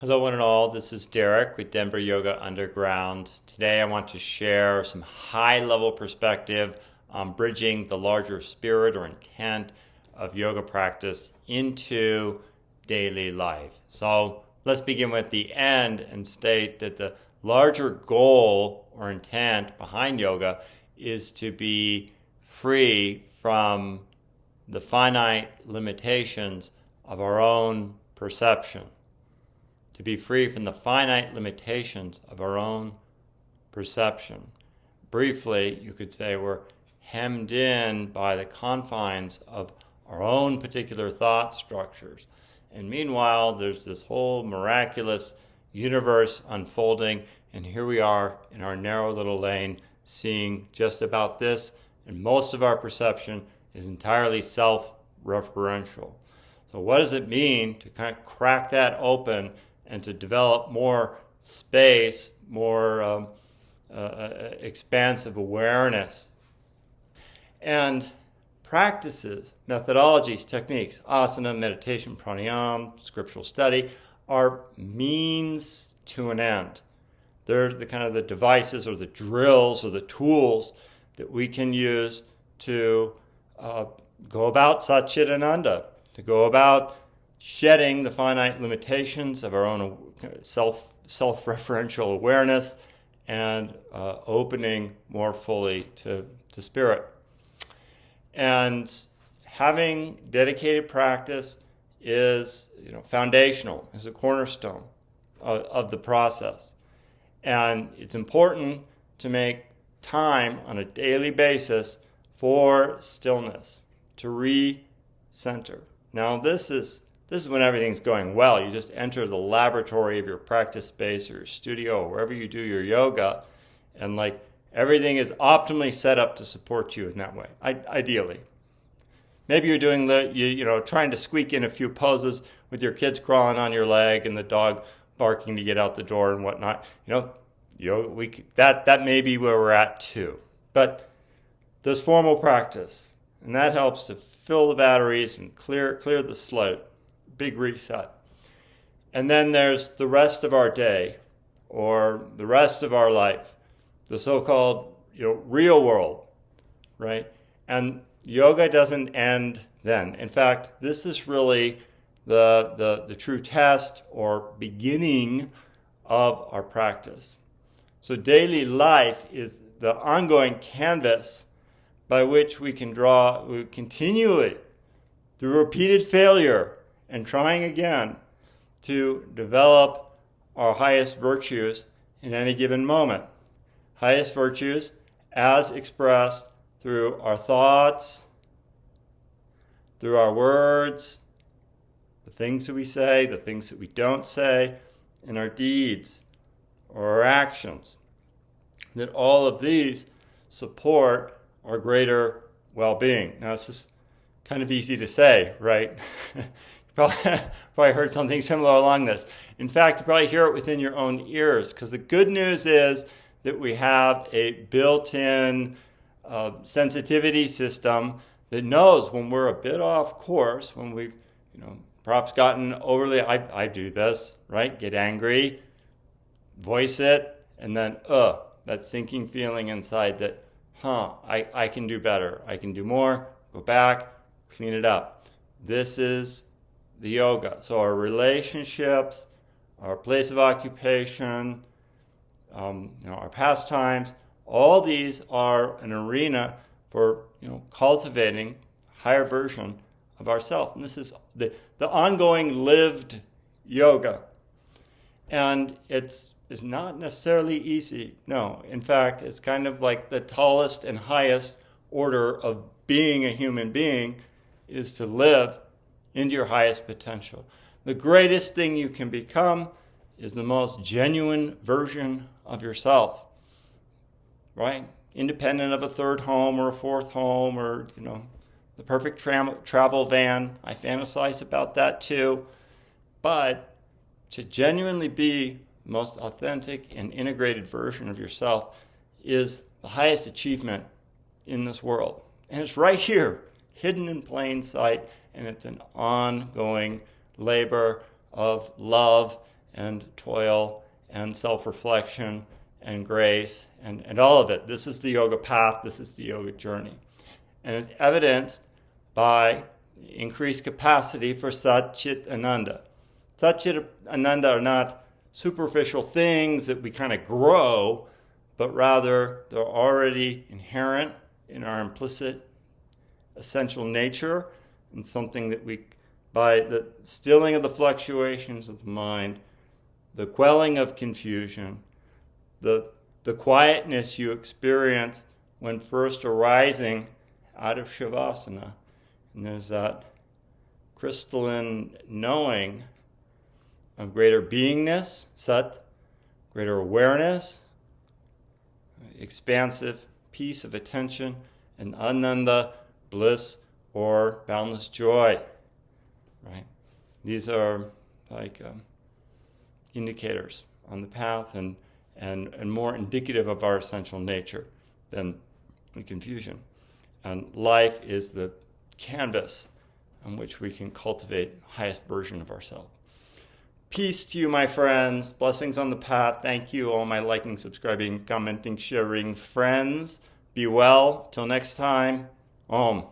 Hello, one and all. This is Derek with Denver Yoga Underground. Today, I want to share some high-level perspective on bridging the larger spirit or intent of yoga practice into daily life. So, let's begin with the end and state that the larger goal or intent behind yoga is to be free from the finite limitations of our own perception. To be free from the finite limitations of our own perception. Briefly, you could say we're hemmed in by the confines of our own particular thought structures. And meanwhile, there's this whole miraculous universe unfolding, and here we are in our narrow little lane seeing just about this, and most of our perception is entirely self-referential. So what does it mean to kind of crack that open and to develop more space, more expansive awareness? And practices, methodologies, techniques, asana, meditation, pranayama, scriptural study, are means to an end. They're the kind of the devices or the drills or the tools that we can use to go about Satchidananda, to go about shedding the finite limitations of our own self-referential awareness and opening more fully to spirit. And having dedicated practice is foundational, is a cornerstone of the process. And it's important to make time on a daily basis for stillness, to recenter. Now this is when everything's going well. You just enter the laboratory of your practice space or your studio or wherever you do your yoga, and everything is optimally set up to support you in that way, ideally. Maybe you're doing trying to squeak in a few poses with your kids crawling on your leg and the dog barking to get out the door and whatnot. That may be where we're at too. But there's formal practice, and that helps to fill the batteries and clear the slate. Big reset. And then there's the rest of our day or the rest of our life, the so-called real world, right? And yoga doesn't end then. In fact, this is really the true test or beginning of our practice. So daily life is the ongoing canvas by which we can draw continually through repeated failure and trying again to develop our highest virtues in any given moment. Highest virtues as expressed through our thoughts, through our words, the things that we say, the things that we don't say, and our deeds or our actions. That all of these support our greater well-being. Now, this is kind of easy to say, right? Probably heard something similar along this. In fact, you probably hear it within your own ears, because the good news is that we have a built-in sensitivity system that knows when we're a bit off course, when we've perhaps gotten overly, I do this, right? Get angry, voice it, and then that sinking feeling inside that, I can do better. I can do more, go back, clean it up. This is the yoga. So our relationships, our place of occupation, our pastimes, all these are an arena for cultivating a higher version of ourself. And this is the ongoing lived yoga. And it's not necessarily easy. No, in fact, it's kind of like the tallest and highest order of being a human being is to live into your highest potential. The greatest thing you can become is the most genuine version of yourself, right? Independent of a third home or a fourth home or, the perfect travel van. I fantasize about that too. But to genuinely be the most authentic and integrated version of yourself is the highest achievement in this world. And it's right here, hidden in plain sight, and it's an ongoing labor of love and toil and self-reflection and grace and all of it. This is the yoga path. This is the yoga journey. And it's evidenced by increased capacity for Sat Chit Ananda. Sat Chit Ananda are not superficial things that we kind of grow, but rather they're already inherent in our implicit essential nature, and something that we, by the stilling of the fluctuations of the mind, the quelling of confusion, the quietness you experience when first arising out of Shavasana, and there's that crystalline knowing of greater beingness, Sat, greater awareness, expansive peace of attention, and Ananda, bliss or boundless joy, right? These are like indicators on the path and more indicative of our essential nature than the confusion. And life is the canvas on which we can cultivate the highest version of ourselves. Peace to you, my friends. Blessings on the path. Thank you, all my liking, subscribing, commenting, sharing friends. Be well. Till next time. Om.